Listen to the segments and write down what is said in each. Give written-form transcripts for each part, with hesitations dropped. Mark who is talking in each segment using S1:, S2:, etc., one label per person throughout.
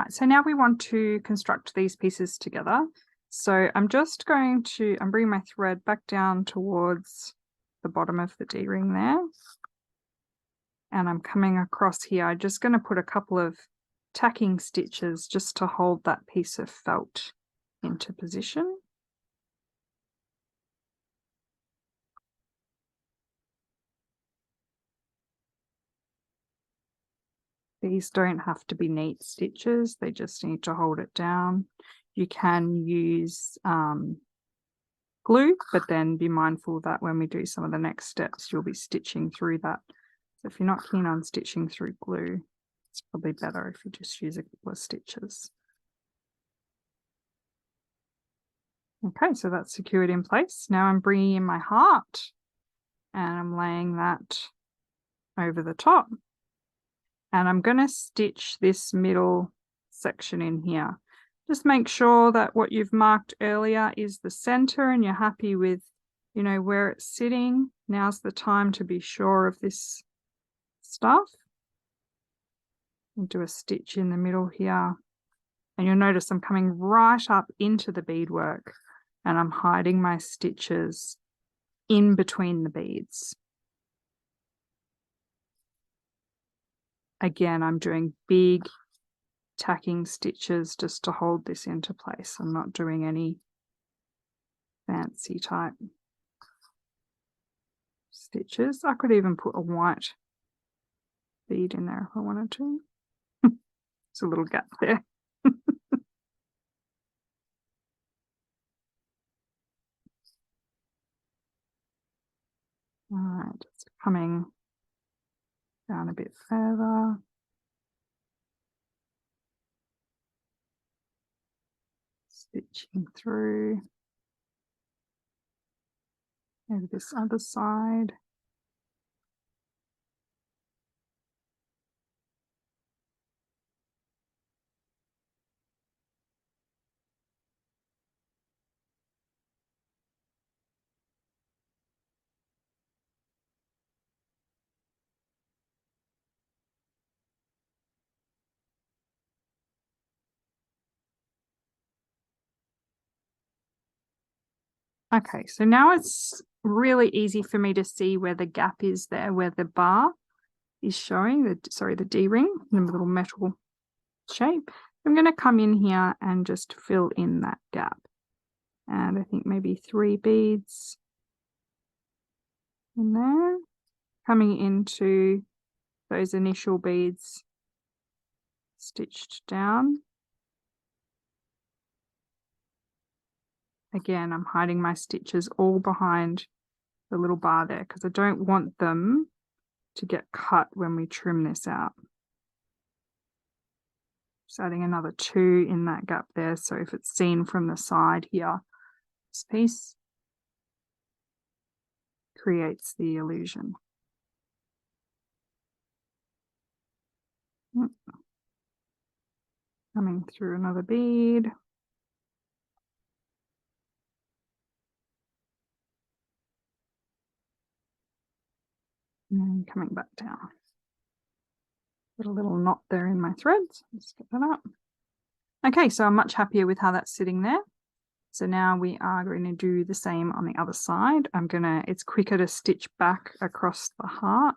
S1: right, so now we want to construct these pieces together. So I'm just going to, I'm bringing my thread back down towards the bottom of the D-ring there. And I'm coming across here. I'm just going to put a couple of tacking stitches just to hold that piece of felt into position. These don't have to be neat stitches, they just need to hold it down. You can use glue, but then be mindful that when we do some of the next steps, you'll be stitching through that. So if you're not keen on stitching through glue, it's probably better if you just use a couple of stitches. Okay, so that's secured in place. Now I'm bringing in my heart and I'm laying that over the top. And I'm going to stitch this middle section in here. Just make sure that what you've marked earlier is the center and you're happy with, you know, where it's sitting. Now's the time to be sure of this stuff. And do a stitch in the middle here. And you'll notice I'm coming right up into the beadwork and I'm hiding my stitches in between the beads. Again, I'm doing big tacking stitches just to hold this into place. I'm not doing any fancy type stitches. I could even put a white bead in there if I wanted to. There's a little gap there. All right, just coming down a bit further. Stitching through. Maybe this other side. Okay, so now it's really easy for me to see where the gap is there, where the bar is showing, the D-ring, the little metal shape. I'm going to come in here and just fill in that gap. And I think maybe 3 beads in there, coming into those initial beads stitched down. Again, I'm hiding my stitches all behind the little bar there because I don't want them to get cut when we trim this out. Just adding another 2 in that gap there, so if it's seen from the side here, this piece creates the illusion. Coming through another bead. And then coming back down. Got a little knot there in my threads. Let's get that up. Okay, so I'm much happier with how that's sitting there. So now we are going to do the same on the other side. It's quicker to stitch back across the heart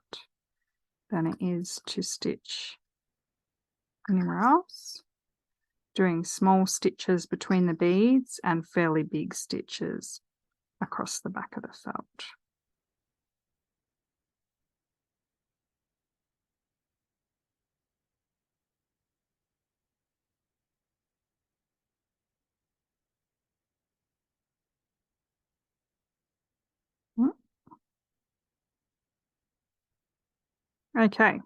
S1: than it is to stitch anywhere else. Doing small stitches between the beads and fairly big stitches across the back of the felt. Okay,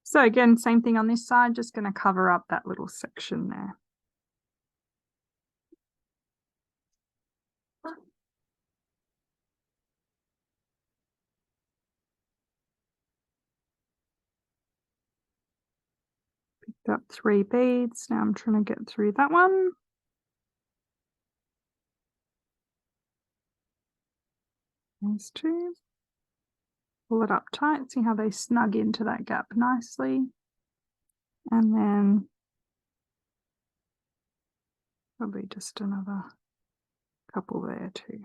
S1: so again, same thing on this side, just going to cover up that little section there. Picked up 3 beads, now I'm trying to get through that one. These 2. Pull it up tight, see how they snug into that gap nicely. And then Probably just another couple there too.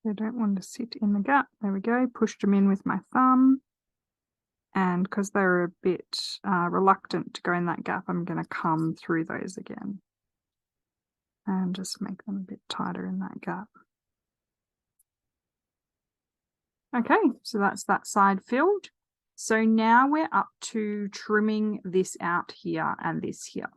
S1: They don't want to sit in the gap. There we go. Pushed them in with my thumb. And because they were a bit reluctant to go in that gap, I'm going to come through those again and just make them a bit tighter in that gap. Okay, so that's that side filled. So now we're up to trimming this out here and this here.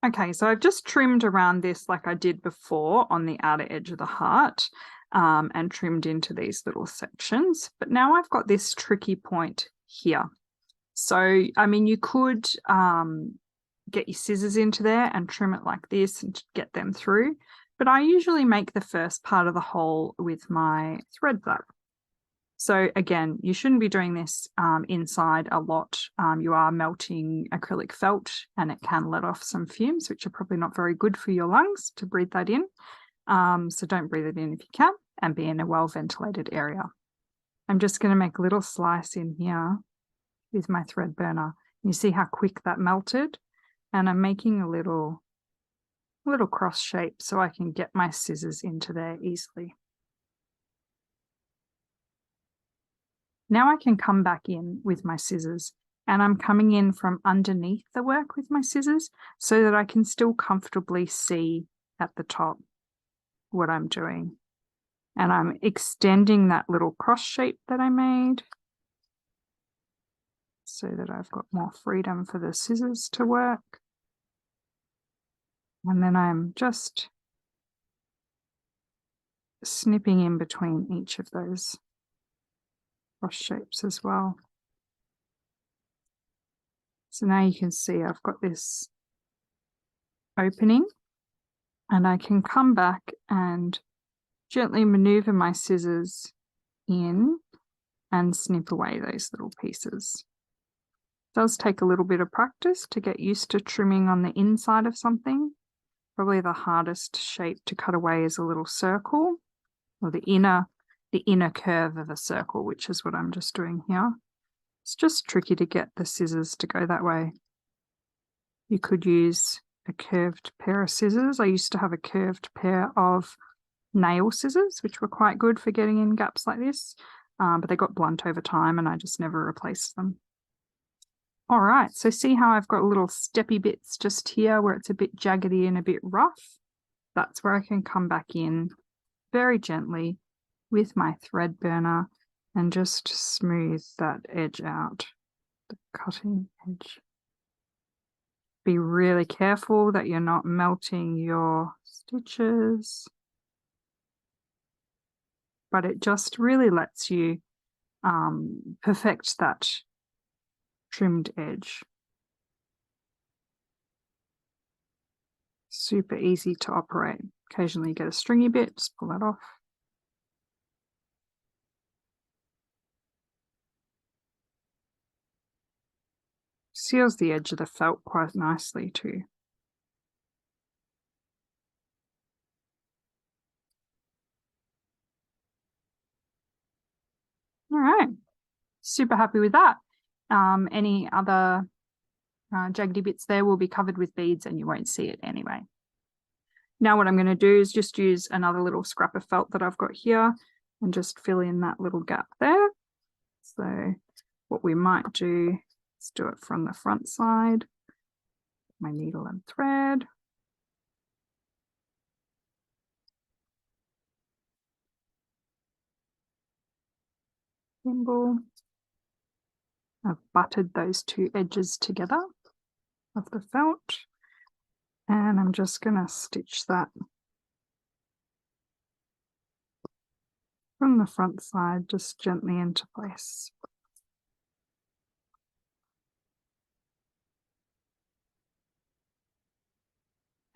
S1: Okay, so I've just trimmed around this like I did before on the outer edge of the heart and trimmed into these little sections. But now I've got this tricky point here. So, I mean, you could get your scissors into there and trim it like this and get them through. But I usually make the first part of the hole with my thread back. So again, you shouldn't be doing this inside a lot. You are melting acrylic felt and it can let off some fumes, which are probably not very good for your lungs to breathe that in. So don't breathe it in if you can, and be in a well-ventilated area. I'm just going to make a little slice in here with my thread burner. You see how quick that melted? And I'm making a little cross shape so I can get my scissors into there easily. Now I can come back in with my scissors, and I'm coming in from underneath the work with my scissors so that I can still comfortably see at the top what I'm doing. And I'm extending that little cross shape that I made so that I've got more freedom for the scissors to work. And then I'm just snipping in between each of those cross shapes as well. So now you can see I've got this opening, and I can come back and gently maneuver my scissors in and snip away those little pieces. It does take a little bit of practice to get used to trimming on the inside of something. Probably the hardest shape to cut away is a little circle, or the inner curve of a circle, which is what I'm just doing here. It's just tricky to get the scissors to go that way. You could use a curved pair of scissors. I used to have a curved pair of nail scissors, which were quite good for getting in gaps like this, but they got blunt over time and I just never replaced them. All right, so see how I've got little steppy bits just here where it's a bit jaggedy and a bit rough? That's where I can come back in very gently with my thread burner and just smooth that edge out, the cutting edge. Be really careful that you're not melting your stitches, but it just really lets you perfect that trimmed edge. Super easy to operate. Occasionally you get a stringy bit, just pull that off. Seals the edge of the felt quite nicely too. All right, super happy with that. Any other jaggedy bits there will be covered with beads and you won't see it anyway. Now what I'm going to do is just use another little scrap of felt that I've got here and just fill in that little gap there. So what we might do is do it from the front side. My needle and thread. Thimble. I've buttered those two edges together of the felt, and I'm just going to stitch that from the front side just gently into place.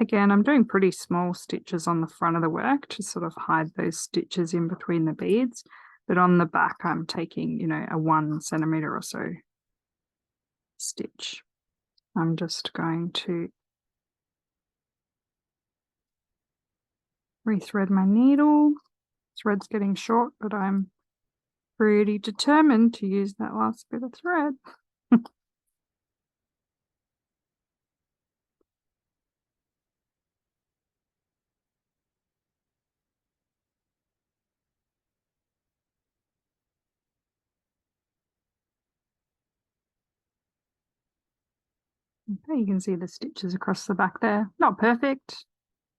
S1: Again, I'm doing pretty small stitches on the front of the work to sort of hide those stitches in between the beads. But on the back, I'm taking, you know, a 1 centimeter or so stitch. I'm just going to rethread my needle. Thread's getting short, but I'm pretty determined to use that last bit of thread. Okay, you can see the stitches across the back there. Not perfect.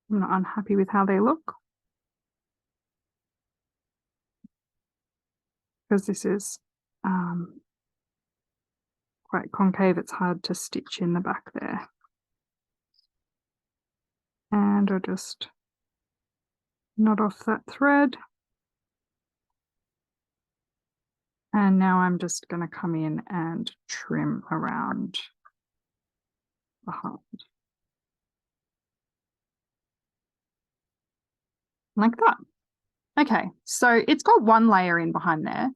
S1: I'm not unhappy with how they look, because this is quite concave. It's hard to stitch in the back there. And I'll just knot off that thread. And now I'm just going to come in and trim around the heart. Like that. Okay, so it's got 1 layer in behind there,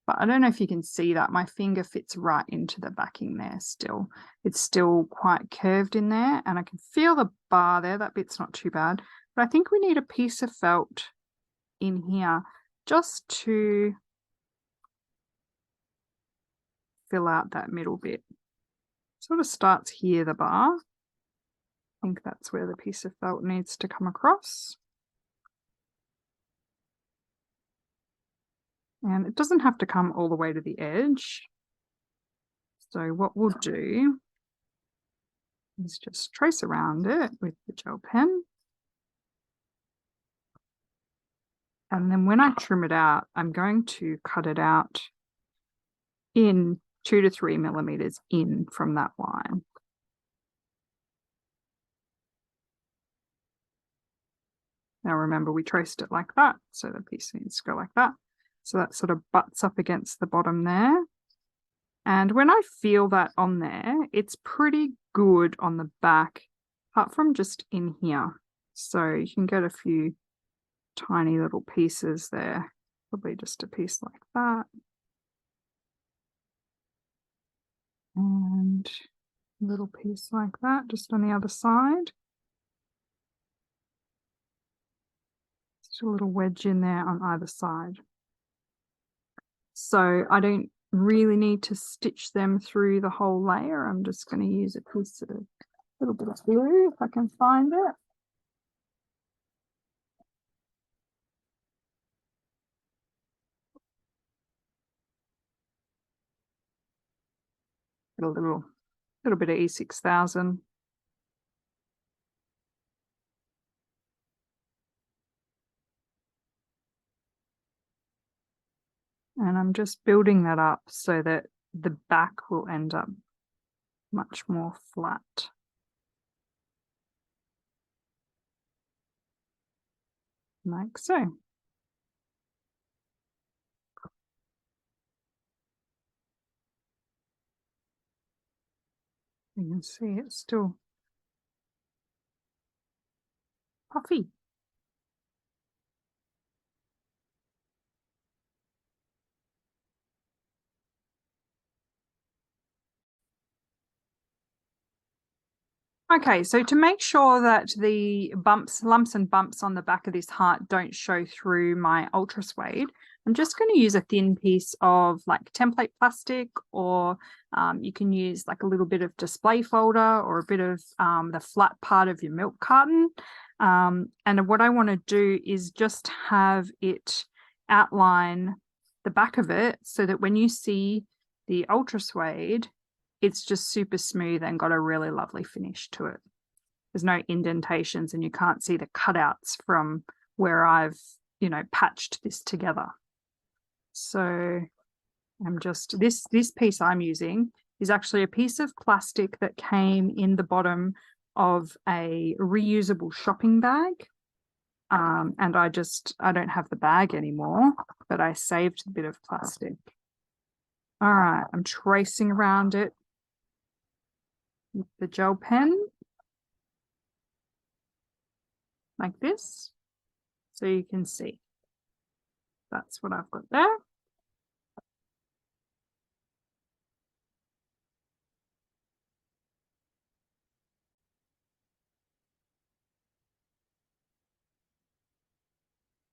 S1: but I don't know if you can see that. My finger fits right into the backing there still. It's still quite curved in there, and I can feel the bar there. That bit's not too bad. But I think we need a piece of felt in here just to fill out that middle bit. Sort of starts here, the bar. I think that's where the piece of felt needs to come across. And it doesn't have to come all the way to the edge. So what we'll do is just trace around it with the gel pen. And then when I trim it out, I'm going to cut it out in 2 to 3 millimeters in from that line. Now remember, we traced it like that, so the piece needs to go like that. So that sort of butts up against the bottom there. And when I feel that on there, it's pretty good on the back, apart from just in here. So you can get a few tiny little pieces there, probably just a piece like that. And a little piece like that, just on the other side. Just a little wedge in there on either side. So I don't really need to stitch them through the whole layer. I'm just going to use a piece of a little bit of glue if I can find it. Get a little bit of E6000. And I'm just building that up so that the back will end up much more flat. Like so. You can see it's still puffy. Okay, so to make sure that the lumps and bumps on the back of this heart don't show through my ultra suede, I'm just going to use a thin piece of like template plastic, or you can use like a little bit of display folder or a bit of the flat part of your milk carton. And what I want to do is just have it outline the back of it so that when you see the ultra suede, it's just super smooth and got a really lovely finish to it. There's no indentations and you can't see the cutouts from where I've, you know, patched this together. So I'm just, this piece I'm using is actually a piece of plastic that came in the bottom of a reusable shopping bag. And I don't have the bag anymore, but I saved a bit of plastic. All right, I'm tracing around it with the gel pen. like this, so you can see. That's what I've got there.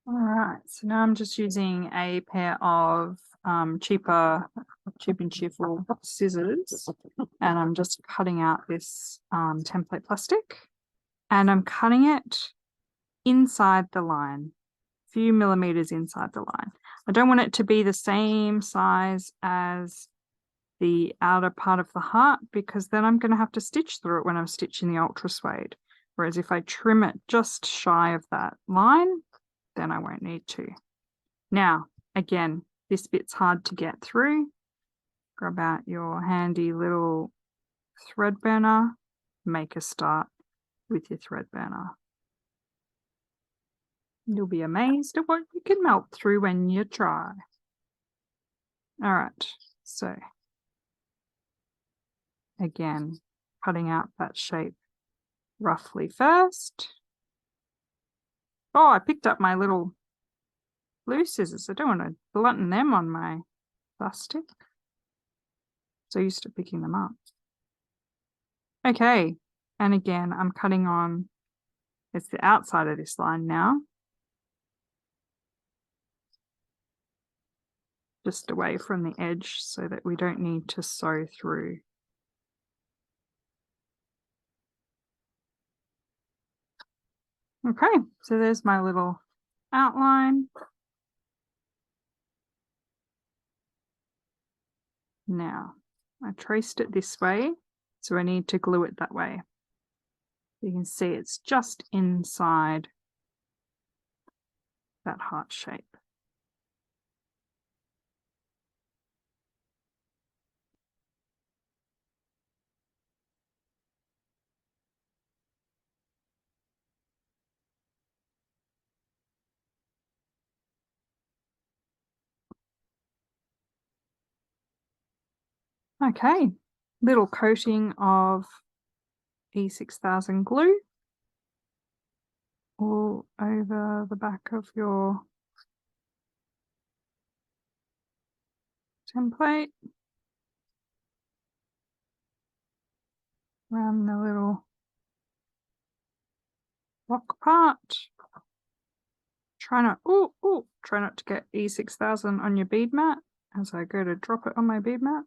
S1: All right, so now I'm just using a pair of cheap and cheerful scissors, and I'm just cutting out this template plastic, and I'm cutting it inside the line, a few millimeters inside the line. I don't want it to be the same size as the outer part of the heart, because then I'm going to have to stitch through it when I'm stitching the ultra suede. Whereas if I trim it just shy of that line, then I won't need to. Now, again, this bit's hard to get through. Grab out your handy little thread burner, make a start with your thread burner. You'll be amazed at what you can melt through when you try. All right, so again, cutting out that shape roughly first. Oh, I picked up my little blue scissors. I don't want to blunt them on my plastic. So used to picking them up. Okay, and again, I'm cutting on, it's the outside of this line now. Just away from the edge so that we don't need to sew through. Okay, so there's my little outline. Now, I traced it this way, so I need to glue it that way. You can see it's just inside that heart shape. Okay, little coating of E6000 glue all over the back of your template. Around the little lock part. Try not to get E6000 on your bead mat as I go to drop it on my bead mat.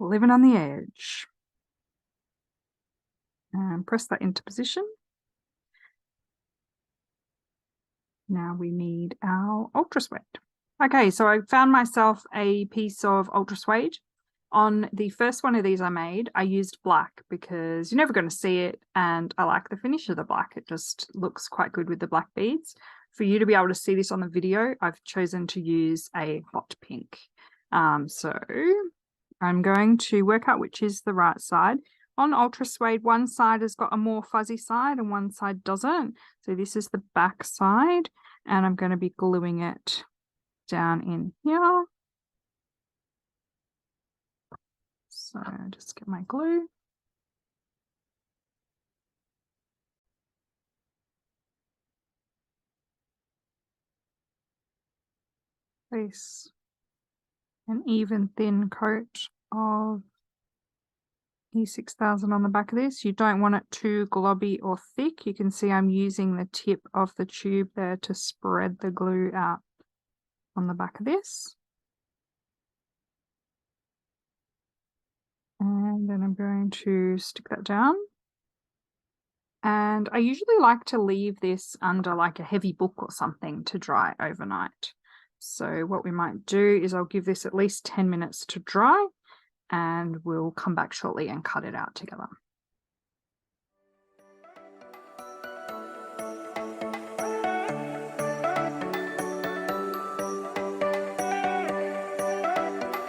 S1: Living on the edge. And press that into position. Now we need our ultra suede. Okay, so I found myself a piece of ultra suede. On the first one of these I made, I used black because you're never going to see it, and I like the finish of the black. It just looks quite good with the black beads. For you to be able to see this on the video, I've chosen to use a hot pink. So I'm going to work out which is the right side. On ultra suede, one side has got a more fuzzy side and one side doesn't. So this is the back side, and I'm going to be gluing it down in here. So just get my glue. Place an even thin coat of E6000 on the back of this. You don't want it too globby or thick. You can see I'm using the tip of the tube there to spread the glue out on the back of this. And then I'm going to stick that down. And I usually like to leave this under like a heavy book or something to dry overnight. So what we might do is I'll give this at least 10 minutes to dry, and we'll come back shortly and cut it out together.